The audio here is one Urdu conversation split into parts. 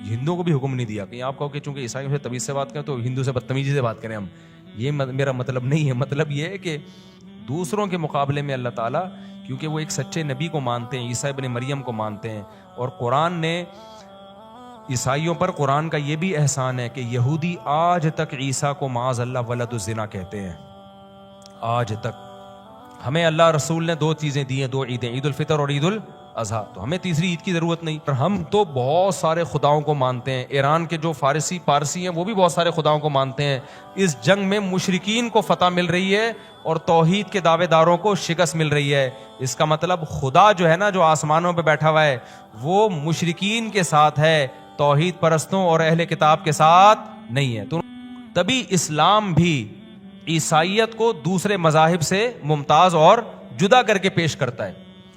ہندوؤں کو بھی حکم نہیں دیا کہ آپ کہو کہ چونکہ عیسائیوں سے تمیز سے بات کریں تو ہندو سے بدتمیزی سے بات کریں ہم. یہ میرا مطلب نہیں ہے. مطلب یہ ہے کہ دوسروں کے مقابلے میں اللہ تعالیٰ کیونکہ وہ ایک سچے نبی کو مانتے ہیں, عیسیٰ ابن مریم کو مانتے ہیں, اور قرآن نے عیسائیوں پر قرآن کا یہ بھی احسان ہے کہ یہودی آج تک عیسیٰ کو معاذ اللہ ولد الزنا کہتے ہیں. آج تک ہمیں اللہ رسول نے 2 چیزیں دی ہیں, 2 عیدیں, عید الفطر اور عید الاضحیٰ, تو ہمیں تیسری عید کی ضرورت نہیں. اور ہم تو بہت سارے خداؤں کو مانتے ہیں. ایران کے جو پارسی ہیں وہ بھی بہت سارے خداؤں کو مانتے ہیں. اس جنگ میں مشرکین کو فتح مل رہی ہے اور توحید کے دعوے داروں کو شکست مل رہی ہے. اس کا مطلب خدا جو ہے نا, جو آسمانوں پہ بیٹھا ہوا ہے, وہ مشرکین کے ساتھ ہے, توحید پرستوں اور اہل کتاب کے ساتھ نہیں ہے. تو تبھی اسلام بھی عیسائیت کو دوسرے مذاہب سے ممتاز اور جدا کر کے پیش کرتا ہے.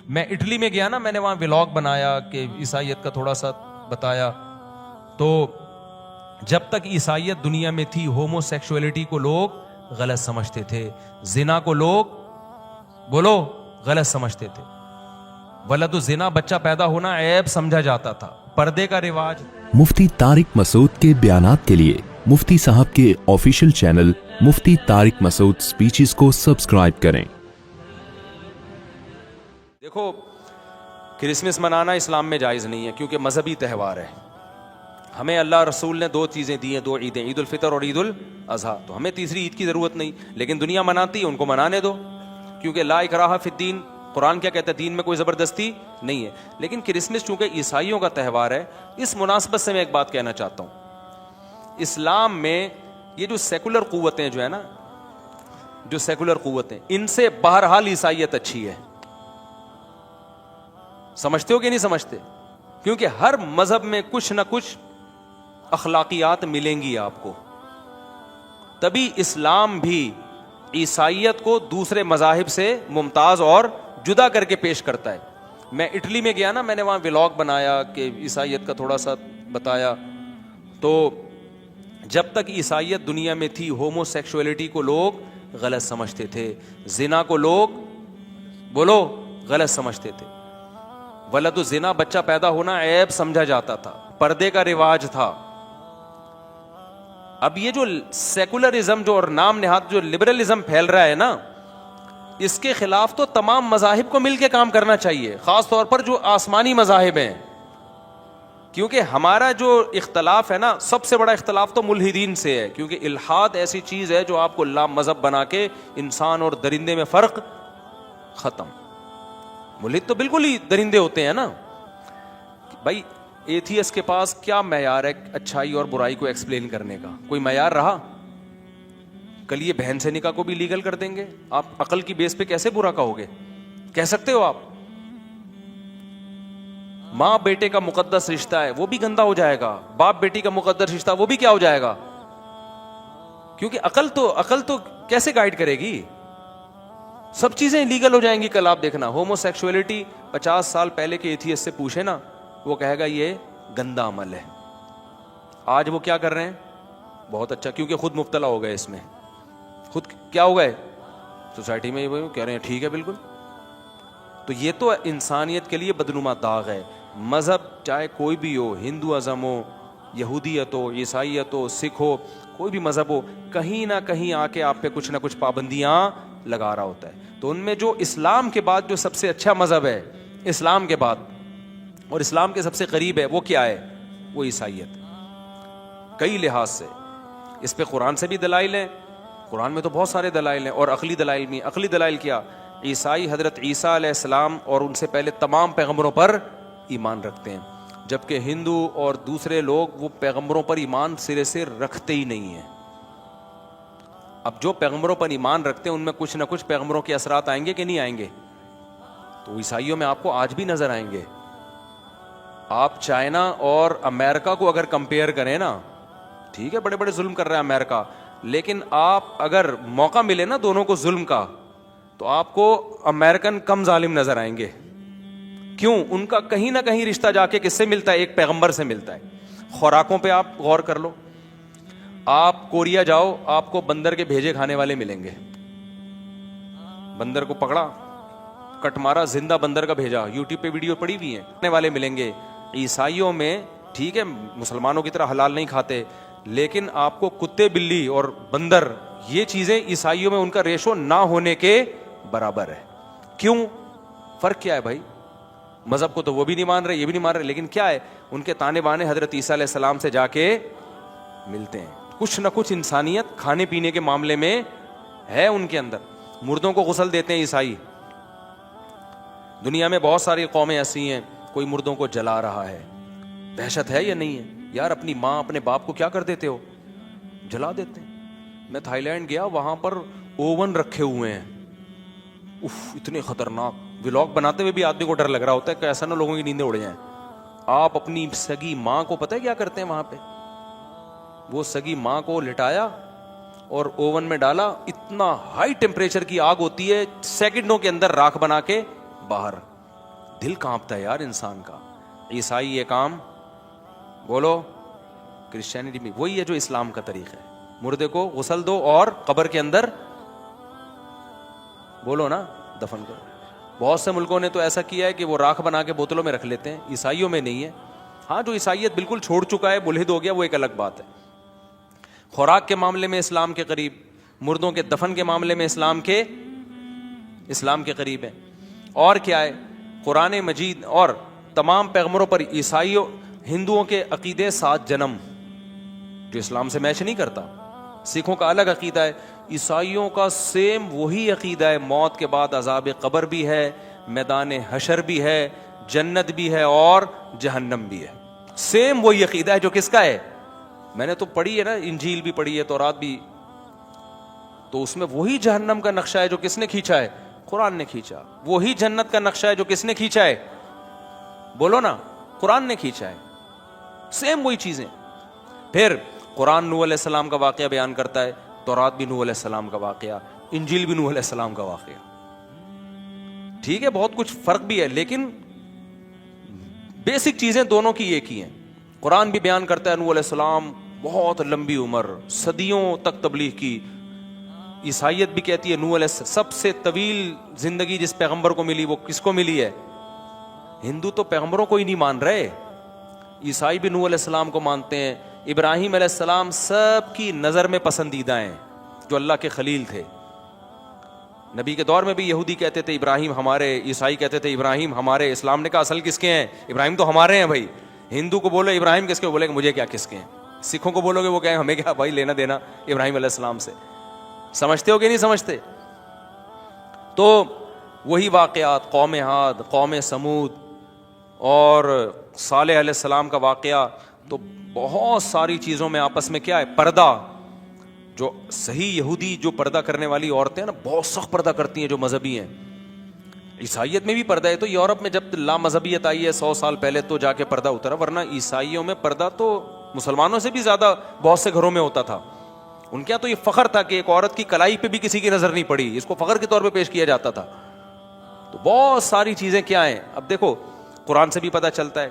میں اٹلی میں گیا نا, میں نے وہاں ولاگ بنایا کہ عیسائیت کا تھوڑا سا بتایا. تو جب تک عیسائیت دنیا میں تھی ہومو سیکشولیٹی کو لوگ غلط سمجھتے تھے, زنا کو لوگ بولو غلط سمجھتے تھے, ولد الزنا بچہ پیدا ہونا عیب سمجھا جاتا تھا, پردے کا رواج. مفتی طارق مسعود کے بیانات کے لیے مفتی صاحب کے آفیشیل چینل مفتی طارق مسعود سپیچز کو سبسکرائب کریں. دیکھو, کرسمس منانا اسلام میں جائز نہیں ہے کیونکہ مذہبی تہوار ہے. ہمیں اللہ رسول نے 2 چیزیں دی ہیں, 2 عیدیں, عید الفطر اور عید الاضحیٰ, تو ہمیں تیسری عید کی ضرورت نہیں. لیکن دنیا مناتی ہے, ان کو منانے دو, کیونکہ لا اکراہ فی الدین, قرآن کیا کہتا ہے, دین میں کوئی زبردستی نہیں ہے. لیکن کرسمس چونکہ عیسائیوں کا تہوار ہے, اس مناسبت سے میں ایک بات کہنا چاہتا ہوں. اسلام میں یہ جو سیکولر قوتیں جو ہے نا, جو سیکولر قوتیں, ان سے بہرحال عیسائیت اچھی ہے. سمجھتے ہو کہ نہیں سمجھتے؟ کیونکہ ہر مذہب میں کچھ نہ کچھ اخلاقیات ملیں گی آپ کو. تبھی اسلام بھی عیسائیت کو دوسرے مذاہب سے ممتاز اور جدا کر کے پیش کرتا ہے. میں اٹلی میں گیا نا, میں نے وہاں ولاگ بنایا کہ عیسائیت کا تھوڑا سا بتایا. تو جب تک عیسائیت دنیا میں تھی ہومو سیکشولیٹی کو لوگ غلط سمجھتے تھے, زنا کو لوگ بولو غلط سمجھتے تھے, ولد الزنا بچہ پیدا ہونا عیب سمجھا جاتا تھا, پردے کا رواج تھا. اب یہ جو سیکولرزم جو اور نام نہاد جو لبرلزم پھیل رہا ہے نا, اس کے خلاف تو تمام مذاہب کو مل کے کام کرنا چاہیے, خاص طور پر جو آسمانی مذاہب ہیں. کیونکہ ہمارا جو اختلاف ہے نا, سب سے بڑا اختلاف تو ملحدین سے ہے, کیونکہ الحاد ایسی چیز ہے جو آپ کو لا مذہب بنا کے انسان اور درندے میں فرق ختم. ملحد تو بالکل ہی درندے ہوتے ہیں نا بھائی. ایتھیس کے پاس کیا معیار ہے اچھائی اور برائی کو ایکسپلین کرنے کا؟ کوئی معیار رہا؟ کل یہ بہن سے نکاح کو بھی لیگل کر دیں گے, آپ عقل کی بیس پہ کیسے برا کہو گے؟ کہہ سکتے ہو آپ؟ ماں بیٹے کا مقدس رشتہ ہے, وہ بھی گندا ہو جائے گا. باپ بیٹی کا مقدس رشتہ, وہ بھی کیا ہو جائے گا؟ کیونکہ عقل تو کیسے گائیڈ کرے گی؟ سب چیزیں لیگل ہو جائیں گی. کل آپ دیکھنا, ہومو سیکشولیٹی 50 سال پہلے کے ایتھیسٹ سے پوچھے نا, وہ کہے گا یہ گندا عمل ہے. آج وہ کیا کر رہے ہیں؟ بہت اچھا, کیونکہ خود مبتلا ہو گئے اس میں, خود کیا ہو گئے سوسائٹی میں, وہ کہہ رہے ہیں ٹھیک ہے بالکل. تو یہ تو انسانیت کے لیے بدنما داغ ہے. مذہب چاہے کوئی بھی ہو, ہندو ازم ہو, یہودیت ہو, عیسائیت ہو, سکھ ہو, کوئی بھی مذہب ہو, کہیں نہ کہیں آ کے آپ پہ کچھ نہ کچھ پابندیاں لگا رہا ہوتا ہے. تو ان میں جو اسلام کے بعد جو سب سے اچھا مذہب ہے, اسلام کے بعد اور اسلام کے سب سے قریب ہے, وہ کیا ہے؟ وہ عیسائیت. کئی لحاظ سے اس پہ قرآن سے بھی دلائل ہیں, قرآن میں تو بہت سارے دلائل ہیں, اور عقلی دلائل بھی. عقلی دلائل کیا؟ عیسائی حضرت عیسیٰ علیہ السلام اور ان سے پہلے تمام پیغمبروں پر ایمان رکھتے ہیں, جبکہ ہندو اور دوسرے لوگ وہ پیغمبروں پر ایمان سرے سے رکھتے ہی نہیں ہیں. اب جو پیغمبروں پر ایمان رکھتے ہیں ان میں کچھ نہ کچھ پیغمبروں کے اثرات آئیں گے کہ نہیں آئیں گے؟ تو عیسائیوں میں آپ کو آج بھی نظر آئیں گے. آپ چائنا اور امریکہ کو اگر کمپیئر کریں نا, ٹھیک ہے بڑے بڑے ظلم کر رہا ہے امریکہ, لیکن آپ اگر موقع ملے نا دونوں کو ظلم کا, تو آپ کو امریکن کم ظالم نظر آئیں گے. کیوں؟ ان کا کہیں نہ کہیں رشتہ جا کے کس سے ملتا ہے؟ ایک پیغمبر سے ملتا ہے. خوراکوں پہ آپ غور کر لو, آپ کوریا جاؤ, آپ کو بندر کے بھیجے کھانے والے ملیں گے. بندر کو پکڑا, کٹ مارا, زندہ بندر کا بھیجا, یوٹیوب پہ ویڈیو پڑی ہوئی ہیں, کھانے والے ملیں گے. عیسائیوں میں ٹھیک ہے مسلمانوں کی طرح حلال نہیں کھاتے, لیکن آپ کو کتے بلی اور بندر یہ چیزیں عیسائیوں میں ان کا ریشو نہ ہونے کے برابر ہے. کیوں؟ فرق کیا ہے بھائی؟ مذہب کو تو وہ بھی نہیں مان رہے, یہ بھی نہیں مان رہے, لیکن کیا ہے ان کے تانے بانے حضرت عیسیٰ علیہ السلام سے جا کے ملتے ہیں. کچھ نہ کچھ انسانیت کھانے پینے کے معاملے میں ہے ان کے اندر. مردوں کو غسل دیتے ہیں عیسائی. دنیا میں بہت ساری قومیں ایسی ہیں, کوئی مردوں کو جلا رہا ہے. دہشت ہے یا نہیں ہے یار؟ اپنی ماں اپنے باپ کو کیا کر دیتے ہو؟ جلا دیتے ہیں. میں تھائی لینڈ گیا, وہاں پر اوون رکھے ہوئے ہیں, اف اتنے خطرناک. ولاگ بناتے ہوئے بھی آدمی کو ڈر لگ رہا ہوتا ہے کہ ایسا نہ لوگوں کی نیندیں اڑ جائیں. آپ اپنی سگی ماں کو پتہ ہے کیا کرتے ہیں وہاں پہ؟ وہ سگی ماں کو لٹایا اور اوون میں ڈالا, اتنا ہائی ٹیمپریچر کی آگ ہوتی ہے, سیکنڈوں کے اندر راکھ بنا کے باہر. دل کانپتا ہے یار انسان کا. عیسائی یہ کام بولو, کرسچینٹی میں وہی ہے جو اسلام کا طریقہ ہے. مردے کو غسل دو اور قبر کے اندر بولو نا دفن کرو. بہت سے ملکوں نے تو ایسا کیا ہے کہ وہ راکھ بنا کے بوتلوں میں رکھ لیتے ہیں, عیسائیوں میں نہیں ہے. ہاں جو عیسائیت بالکل چھوڑ چکا ہے, ملحد ہو گیا, وہ ایک الگ بات ہے. خوراک کے معاملے میں اسلام کے قریب, مردوں کے دفن کے معاملے میں اسلام کے قریب ہے. اور کیا ہے, قرآن مجید اور تمام پیغمبروں پر عیسائیوں ہندوؤں کے عقیدے 7 جنم جو اسلام سے میچ نہیں کرتا. سکھوں کا الگ عقیدہ ہے, عیسائیوں کا سیم وہی عقیدہ ہے. موت کے بعد عذاب قبر بھی ہے, میدان حشر بھی ہے, جنت بھی ہے اور جہنم بھی ہے. سیم وہی عقیدہ ہے جو کس کا ہے؟ میں نے تو پڑھی ہے نا, انجیل بھی پڑھی ہے, تورات بھی, تو اس میں وہی جہنم کا نقشہ ہے جو کس نے کھینچا ہے؟ قرآن نے کھینچا. وہی جنت کا نقشہ ہے جو کس نے کھینچا ہے؟ بولو نا, قرآن نے کھینچا ہے. سیم وہی چیزیں. پھر قرآن نوح علیہ السلام کا واقعہ بیان کرتا ہے, تورات بھی نوح علیہ السلام کا واقعہ, انجیل بھی نوح علیہ السلام کا واقعہ. ٹھیک ہے بہت کچھ فرق بھی ہے, لیکن بیسک چیزیں دونوں کی ایک ہی ہیں. قرآن بھی بیان کرتا ہے نوح علیہ السلام بہت لمبی عمر, صدیوں تک تبلیغ کی. عیسائیت بھی کہتی ہے نوح علیہ السلام سب سے طویل زندگی جس پیغمبر کو ملی وہ کس کو ملی ہے؟ ہندو تو پیغمبروں کو ہی نہیں مان رہے, عیسائی بھی نوح علیہ السلام کو مانتے ہیں. ابراہیم علیہ السلام سب کی نظر میں پسندیدہ ہیں, جو اللہ کے خلیل تھے. نبی کے دور میں بھی یہودی کہتے تھے ابراہیم ہمارے, عیسائی کہتے تھے ابراہیم ہمارے. اسلام نے کہا اصل کس کے ہیں؟ ابراہیم تو ہمارے ہیں بھائی. ہندو کو بولو ابراہیم کس کے, بولے کہ مجھے کیا کس کے ہیں. سکھوں کو بولو گے وہ کہیں ہمیں کیا بھائی لینا دینا ابراہیم علیہ السلام سے. سمجھتے ہو کہ نہیں سمجھتے؟ تو وہی واقعات, قوم عاد, قوم سمود اور صالح علیہ السلام کا واقعہ, تو بہت ساری چیزوں میں آپس میں کیا ہے؟ پردہ. جو صحیح یہودی جو پردہ کرنے والی عورتیں نا بہت سخت پردہ کرتی ہیں جو مذہبی ہیں. عیسائیت میں بھی پردہ ہے, تو یورپ میں جب لا مذہبیت آئی ہے 100 سال پہلے تو جا کے پردہ اترا, ورنہ عیسائیوں میں پردہ تو مسلمانوں سے بھی زیادہ بہت سے گھروں میں ہوتا تھا. ان کے یہاں تو یہ فخر تھا کہ ایک عورت کی کلائی پہ بھی کسی کی نظر نہیں پڑی, اس کو فخر کے طور پہ پیش کیا جاتا تھا. تو بہت ساری چیزیں کیا ہیں, اب دیکھو قرآن سے بھی پتہ چلتا ہے.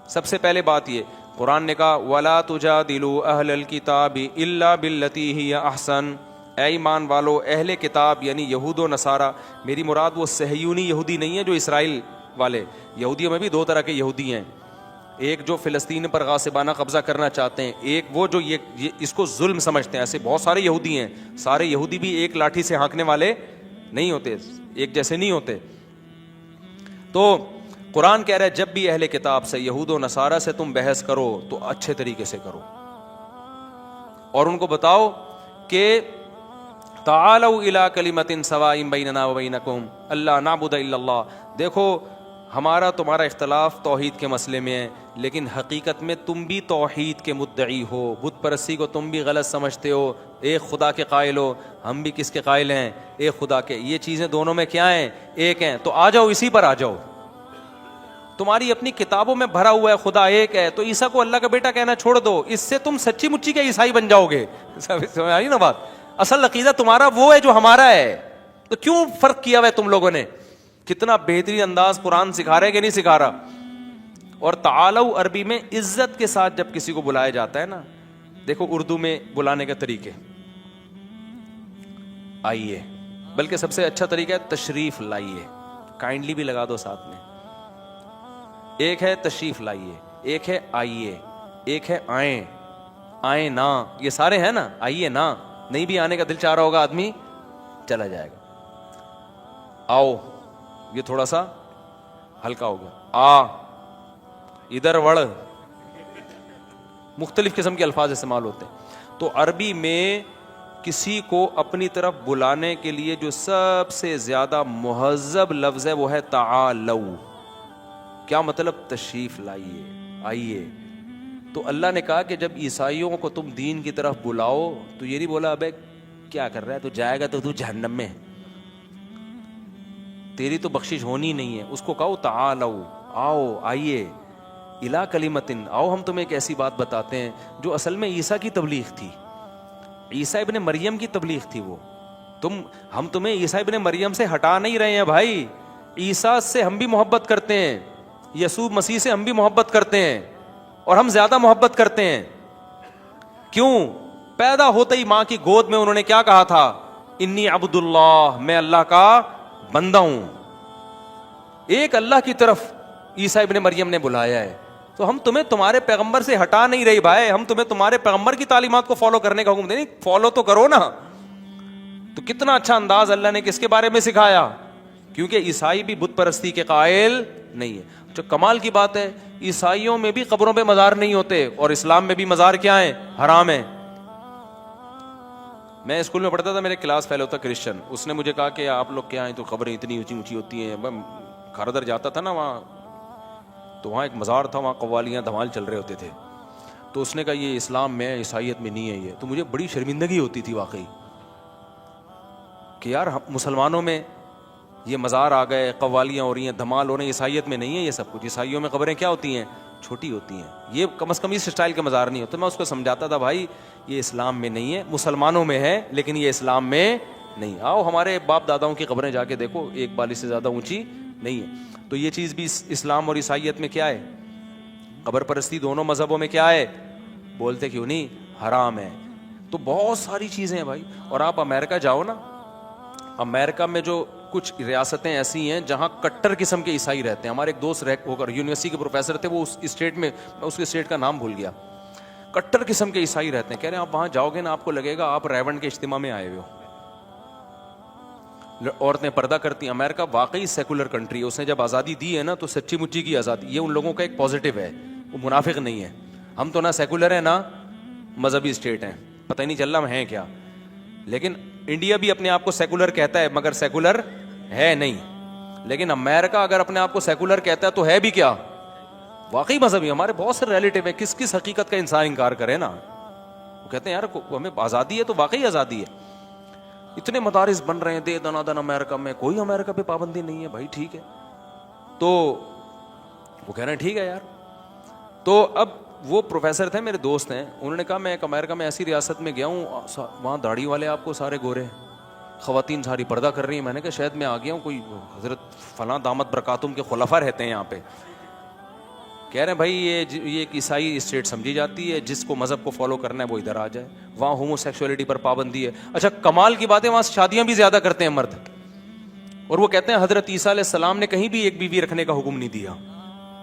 سب سے پہلے بات یہ, قرآن نے کہا وَلَا تُجَادِلُوا أَهْلَ الْكِتَابِ إِلَّا بِالَّتِي هِيَ أَحْسَنُ. اے ایمان والو, اہل کتاب یعنی یہود و نصارہ, میری مراد وہ صہیونی یہودی نہیں ہے جو اسرائیل والے. یہودیوں میں بھی 2 طرح کے یہودی ہیں, ایک جو فلسطین پر غاصبانہ قبضہ کرنا چاہتے ہیں, ایک وہ جو یہ اس کو ظلم سمجھتے ہیں. ایسے بہت سارے یہودی ہیں. سارے یہودی بھی ایک لاٹھی سے ہانکنے والے نہیں ہوتے, ایک جیسے نہیں ہوتے. تو قرآن کہہ رہا ہے جب بھی اہل کتاب سے, یہود و نصارہ سے تم بحث کرو تو اچھے طریقے سے کرو, اور ان کو بتاؤ کہ تعالوا الی کلمۃ سواء بیننا وبینکم الا نعبد الا اللہ. دیکھو ہمارا تمہارا اختلاف توحید کے مسئلے میں ہے, لیکن حقیقت میں تم بھی توحید کے مدعی ہو. بت پرستی کو تم بھی غلط سمجھتے ہو, ایک خدا کے قائل ہو. ہم بھی کس کے قائل ہیں؟ ایک خدا کے. یہ چیزیں دونوں میں کیا ہیں؟ ایک ہیں. تو آ جاؤ اسی پر آ جاؤ. تمہاری اپنی کتابوں میں بھرا ہوا ہے خدا ایک ہے, تو عیسیٰ کو اللہ کا بیٹا کہنا چھوڑ دو, اس سے تم سچی مچی کے عیسائی بن جاؤ گے. سمجھ آئی نا بات؟ اصل عقیدہ تمہارا وہ ہے جو ہمارا ہے. تو کیوں فرق کیا ہوا ہے تم لوگوں نے؟ کتنا بہترین انداز قرآن سکھا رہا ہے کہ نہیں سکھا رہا. اور تعالوا عربی میں عزت کے ساتھ جب کسی کو بلایا جاتا ہے نا, دیکھو اردو میں بلانے کے طریقے, آئیے, بلکہ سب سے اچھا طریقہ ہے تشریف لائیے. کائنڈلی بھی لگا دو ساتھ میں. ایک ہے تشریف لائیے, ایک ہے آئیے, ایک ہے آئیں, آئیں نا, یہ سارے ہیں نا, آئیے نا, نہیں بھی آنے کا دل چاہ رہا ہوگا آدمی چلا جائے گا. آؤ, یہ تھوڑا سا ہلکا ہو گیا. آ, ادھر وڑ, مختلف قسم کے الفاظ استعمال ہوتے ہیں. تو عربی میں کسی کو اپنی طرف بلانے کے لیے جو سب سے زیادہ مہذب لفظ ہے وہ ہے تعالو. کیا مطلب؟ تشریف لائیے, آئیے. تو اللہ نے کہا کہ جب عیسائیوں کو تم دین کی طرف بلاؤ تو یہ نہیں بولا ابے کیا کر رہا ہے, تو جائے گا تو جہنم میں, تیری تو بخشش ہونی نہیں ہے. اس کو کہو تعالو, آؤ, آئیے, الا کلمتن, آؤ ہم تمہیں ایک ایسی بات بتاتے ہیں جو اصل میں عیسیٰ کی تبلیغ تھی, عیسیٰ ابن مریم کی تبلیغ تھی وہ. ہم تمہیں عیسیٰ ابن مریم سے ہٹا نہیں رہے ہیں بھائی, عیسیٰ سے ہم بھی محبت کرتے ہیں, یسوع مسیح سے ہم بھی محبت کرتے ہیں, اور ہم زیادہ محبت کرتے ہیں. کیوں؟ پیدا ہوتے ہی ماں کی گود میں انہوں نے کیا کہا تھا؟ انی عبد اللہ, میں اللہ کا بندہ ہوں. ایک اللہ کی طرف عیسیٰ ابن مریم نے بلایا ہے. تو ہم تمہیں تمہارے پیغمبر سے ہٹا نہیں رہی بھائی, ہم تمہیں تمہارے پیغمبر کی تعلیمات کو فالو کرنے کا حکم دیں, فالو تو کرو نا. تو کتنا اچھا انداز اللہ نے کس کے بارے میں سکھایا, کیونکہ عیسائی بھی بت پرستی کے قائل نہیں ہے. جو کمال کی بات ہے, عیسائیوں میں بھی قبروں پہ مزار نہیں ہوتے, اور اسلام میں بھی مزار کیا ہیں؟ حرام ہیں. میں اسکول میں پڑھتا تھا, میرے کلاس فیلو تھا کرسچن, اس نے مجھے کہا کہ آپ لوگ کیا ہیں تو قبریں اتنی اونچی اونچی ہوتی ہیں. کھاردر جاتا تھا نا وہاں, تو وہاں ایک مزار تھا, وہاں قوالیاں دھمال چل رہے ہوتے تھے. تو اس نے کہا یہ اسلام میں عیسائیت میں نہیں ہے یہ. تو مجھے بڑی شرمندگی ہوتی تھی واقعی کہ یار مسلمانوں میں یہ مزار آ گئے, قوالیاں ہو رہی ہیں, دھمال ہو رہے ہیں, عیسائیت میں نہیں ہے یہ سب کچھ. عیسائیوں میں قبریں کیا ہوتی ہیں؟ چھوٹی ہوتی ہیں. یہ کم از کم اس اسٹائل کے مزار نہیں ہوتے. میں اس کو سمجھاتا تھا بھائی یہ اسلام میں نہیں ہے, مسلمانوں میں ہے لیکن یہ اسلام میں نہیں. آؤ ہمارے باپ داداؤں کی قبریں جا کے دیکھو, ایک بالی سے زیادہ اونچی نہیں ہے. تو یہ چیز بھی اسلام اور عیسائیت میں کیا ہے؟ قبر پرستی دونوں مذہبوں میں کیا ہے؟ بولتے کیوں نہیں؟ حرام ہے. تو بہت ساری چیزیں ہیں بھائی. اور آپ امریکہ جاؤ نا, امریکہ میں جو کچھ ریاستیں ایسی ہیں جہاں کٹر قسم کے عیسائی رہتے ہیں. ہمارے ایک دوست ہو کر یونیورسٹی کے پروفیسر تھے, وہ اس اسٹیٹ میں, میں اس کے اسٹیٹ کا نام بھول گیا, کٹر قسم کے عیسائی رہتے ہیں. کہہ رہے ہیں آپ وہاں جاؤ گے نا آپ کو لگے گا آپ ریونڈ کے اجتماع میں آئے ہوئے ہو. عورتیں پردہ کرتی ہیں. امریکہ واقعی سیکولر کنٹری ہے, اس نے جب آزادی دی ہے نا تو سچی مچی کی آزادی. یہ ان لوگوں کا ایک پازیٹیو ہے, وہ منافق نہیں ہے. ہم تو نہ سیکولر ہیں نہ مذہبی اسٹیٹ ہیں, پتہ ہی نہیں چل رہا ہم ہیں کیا. لیکن انڈیا بھی اپنے آپ کو سیکولر کہتا ہے مگر سیکولر ہے نہیں. لیکن امریکہ اگر اپنے آپ کو سیکولر کہتا ہے تو ہے بھی کیا؟ واقعی مذہبی. ہمارے بہت سے ریلیٹیو ہیں, کس حقیقت کا انسان انکار کرے نا. وہ کہتے ہیں یار ہمیں آزادی ہے تو واقعی آزادی ہے. اتنے مدارس بن رہے ہیں دے دنا دن امریکہ میں, کوئی امریکہ پہ پابندی نہیں ہے بھائی. ٹھیک ہے, تو وہ کہہ رہے ہیں ٹھیک ہے یار. تو اب وہ پروفیسر تھے, میرے دوست ہیں, انہوں نے کہا میں ایک امریکہ میں ایسی ریاست میں گیا ہوں, وہاں داڑھی والے آپ کو سارے گورے, خواتین ساری پردہ کر رہی ہیں. میں نے کہا شاید میں آ گیا ہوں, کوئی حضرت فلاں دامت برکاتم کے خلفاء رہتے ہیں یہاں پہ. کہہ رہے ہیں بھائی یہ ایک عیسائی اسٹیٹ سمجھی جاتی ہے, جس کو مذہب کو فالو کرنا ہے وہ ادھر آ جائے. وہاں ہومو سیکسولیٹی پر پابندی ہے. اچھا کمال کی بات ہے وہاں شادیاں بھی زیادہ کرتے ہیں مرد, اور وہ کہتے ہیں حضرت عیسیٰ علیہ السلام نے کہیں بھی ایک بیوی رکھنے کا حکم نہیں دیا.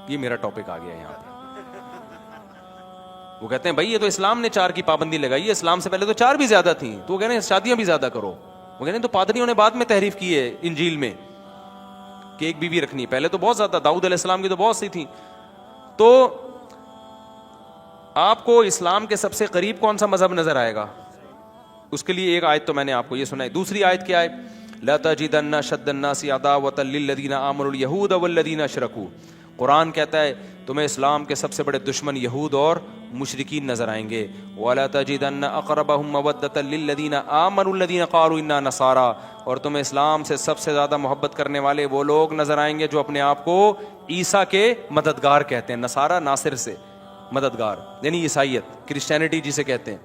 یہ میرا ٹاپک آ گیا یہاں پہ. وہ کہتے ہیں بھائی یہ تو اسلام نے 4 کی پابندی لگائی ہے, اسلام سے پہلے تو 4 بھی زیادہ تھیں, تو وہ کہہ رہے ہیں شادیاں بھی زیادہ کرو. وہ کہہ رہے ہیں تو پادریوں نے بعد میں تحریف کی ہے انجیل میں کہ ایک بیوی رکھنی, پہلے تو بہت زیادہ, داؤد علیہ السلام کی تو بہت سی تھیں. تو آپ کو اسلام کے سب سے قریب کون سا مذہب نظر آئے گا؟ اس کے لیے ایک آیت تو میں نے آپ کو یہ سنائی. دوسری آیت کیا ہے؟ لا تجدن اشد الناس عداوۃ للذین آمنوا اليہود والذین اشرکوا. قرآن کہتا ہے تمہیں اسلام کے سب سے بڑے دشمن یہود اور مشرکین نظر آئیں گے. وَلَا تَجِدَنَّ أَقْرَبَهُمْ مَوَدَّةً لِلَّذِينَ آمَنُوا الَّذِينَ قَالُوا إِنَّا نَصَارَىٰ. اور تمہیں اسلام سے سب سے زیادہ محبت کرنے والے وہ لوگ نظر آئیں گے جو اپنے آپ کو عیسیٰ کے مددگار کہتے ہیں. نصارہ ناصر سے مددگار, یعنی عیسائیت, کرسچینٹی جسے کہتے ہیں.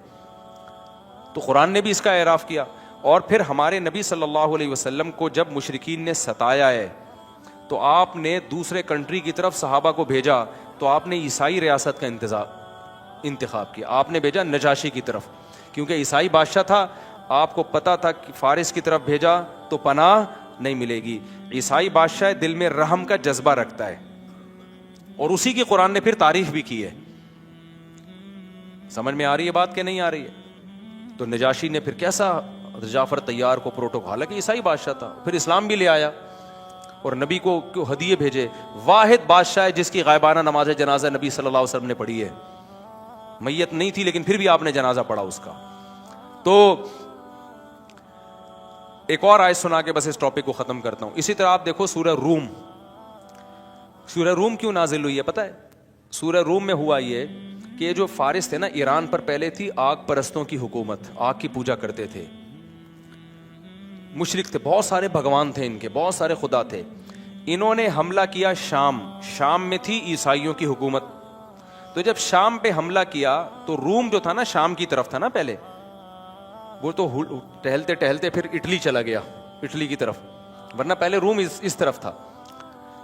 تو قرآن نے بھی اس کا اعراف کیا. اور پھر ہمارے نبی صلی اللہ علیہ وسلم کو جب مشرکین نے ستایا ہے تو آپ نے دوسرے کنٹری کی طرف صحابہ کو بھیجا, تو آپ نے عیسائی ریاست کا انتخاب کیا. آپ نے بھیجا نجاشی کی طرف, کیونکہ عیسائی بادشاہ تھا. آپ کو پتا تھا کہ فارس کی طرف بھیجا تو پناہ نہیں ملے گی. عیسائی بادشاہ دل میں رحم کا جذبہ رکھتا ہے, اور اسی کی قرآن نے پھر تعریف بھی کی ہے. سمجھ میں آ رہی ہے بات کہ نہیں آ رہی ہے؟ تو نجاشی نے پھر کیسا جعفر طیار کو پروٹوکول، حالانکہ عیسائی بادشاہ تھا، پھر اسلام بھی لے آیا اور نبی کو ہدیے بھیجے. واحد بادشاہ ہے جس کی غائبانہ نماز جنازہ نبی صلی اللہ علیہ وسلم نے پڑھی ہے. میت نہیں تھی لیکن پھر بھی آپ نے جنازہ پڑھا اس کا. تو ایک اور آیت سنا کے بس اس ٹاپک کو ختم کرتا ہوں. اسی طرح آپ دیکھو سورہ روم. سورہ روم کیوں نازل ہوئی ہے پتہ ہے؟ سورہ روم میں ہوا یہ کہ یہ جو فارس تھے نا، ایران پر پہلے تھی آگ پرستوں کی حکومت، آگ کی پوجا کرتے تھے، مشرک تھے، بہت سارے بھگوان تھے ان کے، بہت سارے خدا تھے. انہوں نے حملہ کیا شام میں تھی عیسائیوں کی حکومت. تو جب شام پہ حملہ کیا تو روم جو تھا نا شام کی طرف تھا نا پہلے، وہ تو ٹہلتے ٹہلتے پھر اٹلی چلا گیا، اٹلی کی طرف، ورنہ پہلے روم اس طرف تھا.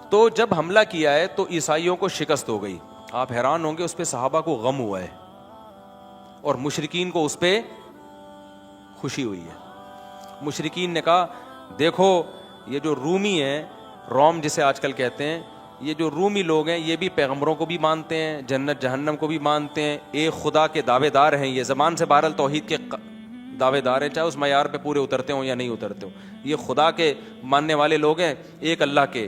تو جب حملہ کیا ہے تو عیسائیوں کو شکست ہو گئی. آپ حیران ہوں گے اس پہ صحابہ کو غم ہوا ہے اور مشرکین کو اس پہ خوشی ہوئی ہے. مشرکین نے کہا دیکھو یہ جو رومی ہیں، روم جسے آج کل کہتے ہیں، یہ جو رومی لوگ ہیں یہ بھی پیغمبروں کو بھی مانتے ہیں، جنت جہنم کو بھی مانتے ہیں، ایک خدا کے دعوے دار ہیں. یہ زبان سے بہرحال توحید کے دعوے دار ہیں، چاہے اس معیار پہ پورے اترتے ہوں یا نہیں اترتے ہوں. یہ خدا کے ماننے والے لوگ ہیں، ایک اللہ کے،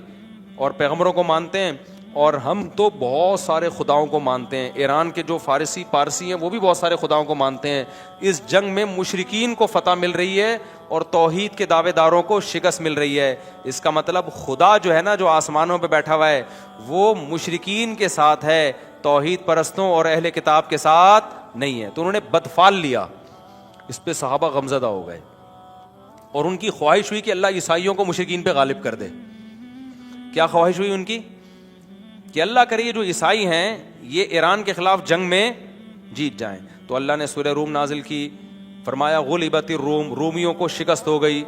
اور پیغمبروں کو مانتے ہیں. اور ہم تو بہت سارے خداؤں کو مانتے ہیں. ایران کے جو پارسی ہیں وہ بھی بہت سارے خداؤں کو مانتے ہیں. اس جنگ میں مشرکین کو فتح مل رہی ہے اور توحید کے دعوے داروں کو شکست مل رہی ہے. اس کا مطلب خدا جو ہے نا، جو آسمانوں پہ بیٹھا ہوا ہے، وہ مشرکین کے ساتھ ہے، توحید پرستوں اور اہل کتاب کے ساتھ نہیں ہے. تو انہوں نے بدفال لیا. اس پہ صحابہ غمزدہ ہو گئے اور ان کی خواہش ہوئی کہ اللہ عیسائیوں کو مشرکین پہ غالب کر دے. کیا خواہش ہوئی ان کی؟ کہ اللہ کرے یہ جو عیسائی ہیں یہ ایران کے خلاف جنگ میں جیت جائیں. تو اللہ نے سورہ روم نازل کی، فرمایا غلبت الروم، رومیوں کو شکست ہو گئی.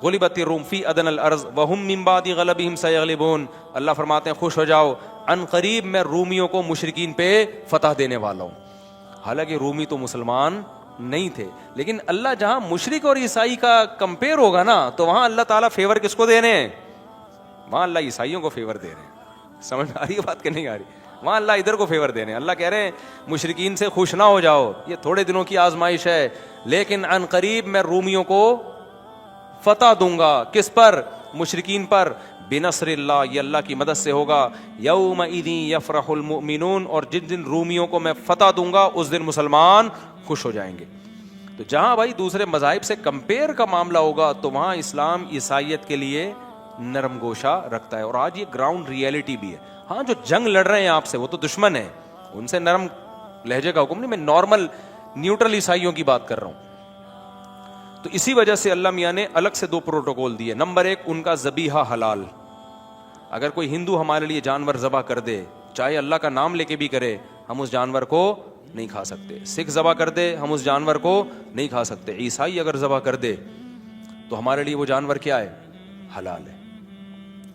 غلبت الروم فی ادنی الارض وهم من بعد غلبهم سیغلبون. اللہ فرماتے ہیں خوش ہو جاؤ، ان قریب میں رومیوں کو مشرکین پہ فتح دینے والا ہوں. حالانکہ رومی تو مسلمان نہیں تھے، لیکن اللہ جہاں مشرک اور عیسائی کا کمپیئر ہوگا نا تو وہاں اللہ تعالیٰ فیور کس کو دے رہے ہیں؟ وہاں اللہ عیسائیوں کو فیور دے رہے ہیں. سمجھ آ رہی ہے بات کہ نہیں آ رہی؟ وہاں اللہ ادھر کو فیور دے رہے ہیں. اللہ کہہ رہے ہیں مشرکین سے خوش نہ ہو جاؤ، یہ تھوڑے دنوں کی آزمائش ہے، لیکن ان قریب میں رومیوں کو فتح دوں گا. کس پر؟ مشرکین پر. بنصر اللہ، یہ اللہ کی مدد سے ہوگا. یومئذ یفرح المؤمنون، اور جن دن رومیوں کو میں فتح دوں گا اس دن مسلمان خوش ہو جائیں گے. تو جہاں بھائی دوسرے مذاہب سے کمپیئر کا معاملہ ہوگا تو وہاں اسلام عیسائیت کے لیے نرم گوشہ رکھتا ہے. اور آج یہ گراؤنڈ ریئلٹی بھی ہے. ہاں جو جنگ لڑ رہے ہیں آپ سے وہ تو دشمن ہیں، ان سے نرم لہجے کا حکم نہیں، میں نارمل نیوٹرل عیسائیوں کی بات کر رہا ہوں. تو اسی وجہ سے اللہ میاں نے الگ سے 2 پروٹوکول دیے. نمبر 1 ان کا ذبیحہ حلال. اگر کوئی ہندو ہمارے لیے جانور ذبح کر دے، چاہے اللہ کا نام لے کے بھی کرے، ہم اس جانور کو نہیں کھا سکتے. سکھ ذبح کر دے ہم اس جانور کو نہیں کھا سکتے. عیسائی اگر ذبح کر دے تو ہمارے لیے وہ جانور کیا ہے؟ حلال ہے.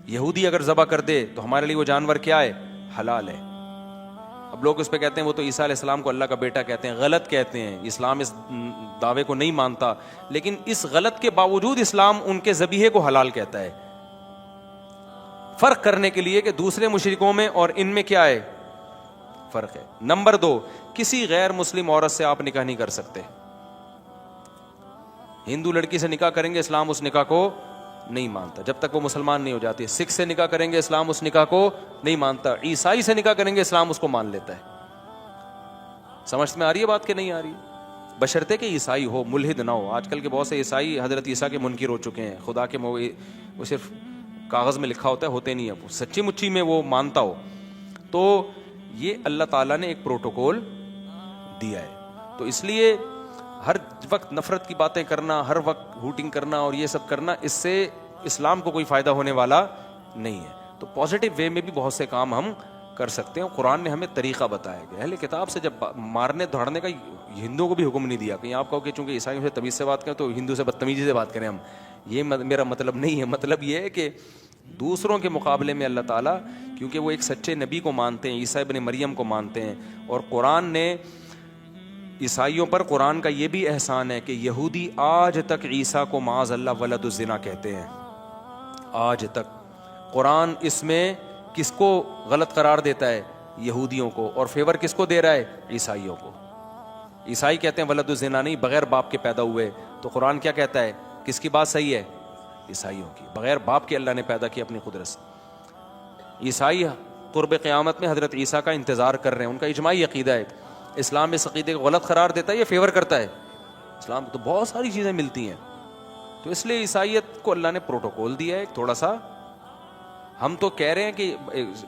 یہودی اگر ذبح کر دے تو ہمارے لیے وہ جانور کیا ہے؟ حلال ہے. اب لوگ اس پہ کہتے ہیں وہ تو عیسیٰ علیہ السلام کو اللہ کا بیٹا کہتے ہیں. غلط کہتے ہیں، اسلام اس دعوے کو نہیں مانتا، لیکن اس غلط کے باوجود اسلام ان کے ذبیحے کو حلال کہتا ہے، فرق کرنے کے لیے کہ دوسرے مشرکوں میں اور ان میں کیا ہے فرق ہے. نمبر 2 کسی غیر مسلم عورت سے آپ نکاح نہیں کر سکتے. ہندو لڑکی سے نکاح کریں گے اسلام اس نکاح کو نہیں مانتا جب تک وہ مسلمان نہیں ہو جاتی. سکھ سے نکاح کریں گے اسلام اس نکاح کو نہیں مانتا. عیسائی سے نکاح کریں گے اسلام اس کو مان لیتا ہے. سمجھ میں آ رہی ہے بات کہ نہیں آ رہی؟ بشرطے کہ عیسائی ہو، ملحد نہ ہو. آج کل کے بہت سے عیسائی حضرت عیسیٰ کے منکر ہو چکے ہیں. خدا کے وہ صرف کاغذ میں لکھا ہوتا ہے، ہوتے نہیں ہے، سچی مچی میں وہ مانتا ہو. تو یہ اللہ تعالیٰ نے ایک پروٹوکول دیا ہے. تو اس لیے ہر وقت نفرت کی باتیں کرنا، ہر وقت ہوٹنگ کرنا اور یہ سب کرنا، اس سے اسلام کو کوئی فائدہ ہونے والا نہیں ہے. تو پازیٹیو وے میں بھی بہت سے کام ہم کر سکتے ہیں. قرآن نے ہمیں طریقہ بتایا کہ اہل کتاب سے جب مارنے دھاڑنے کا ہندوؤں کو بھی حکم نہیں دیا. کہیں آپ کہو کہ چونکہ عیسائیوں سے تمیز سے بات کریں تو ہندو سے بدتمیزی سے بات کریں ہم، یہ میرا مطلب نہیں ہے. مطلب یہ ہے کہ دوسروں کے مقابلے میں اللہ تعالیٰ، کیونکہ وہ ایک سچے نبی کو مانتے ہیں، عیسیٰ ابن مریم کو مانتے ہیں، اور قرآن نے عیسائیوں پر قرآن کا یہ بھی احسان ہے کہ یہودی آج تک عیسیٰ کو معاذ اللہ ولد الزنا کہتے ہیں. آج تک قرآن اس میں کس کو غلط قرار دیتا ہے؟ یہودیوں کو. اور فیور کس کو دے رہا ہے؟ عیسائیوں کو. عیسائی کہتے ہیں ولد الزنا نہیں، بغیر باپ کے پیدا ہوئے. تو قرآن کیا کہتا ہے؟ کس کی بات صحیح ہے؟ عیسائیوں کی. بغیر باپ کے اللہ نے پیدا کیا اپنی قدرت سے. عیسائی قرب قیامت میں حضرت عیسیٰ کا انتظار کر رہے ہیں، ان کا اجماعی عقیدہ ہے. اسلام اس عقیدے کو غلط قرار دیتا ہے یا فیور کرتا ہے؟ اسلام تو بہت ساری چیزیں ملتی ہیں. تو اس لیے عیسائیت کو اللہ نے پروٹوکول دیا ہے ایک تھوڑا سا. ہم تو کہہ رہے ہیں کہ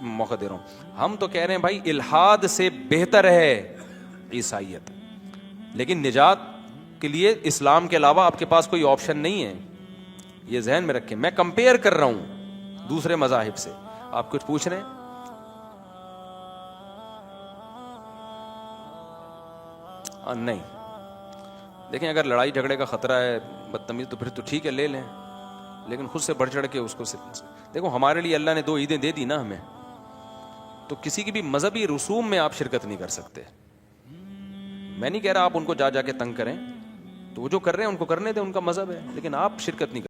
موقع دے رہا ہوں، ہم تو کہہ رہے ہیں بھائی الحاد سے بہتر ہے عیسائیت، لیکن نجات کے لیے اسلام کے علاوہ آپ کے پاس کوئی آپشن نہیں ہے. یہ ذہن میں رکھیں. میں کمپیئر کر رہا ہوں دوسرے مذاہب سے. آپ کچھ پوچھ رہے ہیں؟ نہیں. دیکھیں اگر لڑائی جھگڑے کا خطرہ ہے، بدتمیز، تو پھر تو ٹھیک ہے لے لیں، لیکن خود سے بڑھ چڑھ کے اس کو دیکھو. ہمارے لیے اللہ نے 2 عیدیں دے دی نا ہمیں، تو کسی کی بھی مذہبی رسوم میں آپ شرکت نہیں کر سکتے. میں نہیں کہہ رہا آپ ان کو جا کے تنگ کریں، تو وہ جو کر رہے ہیں ان کو کرنے دیں، ان کا مذہب ہے، لیکن آپ شرکت نہیں کر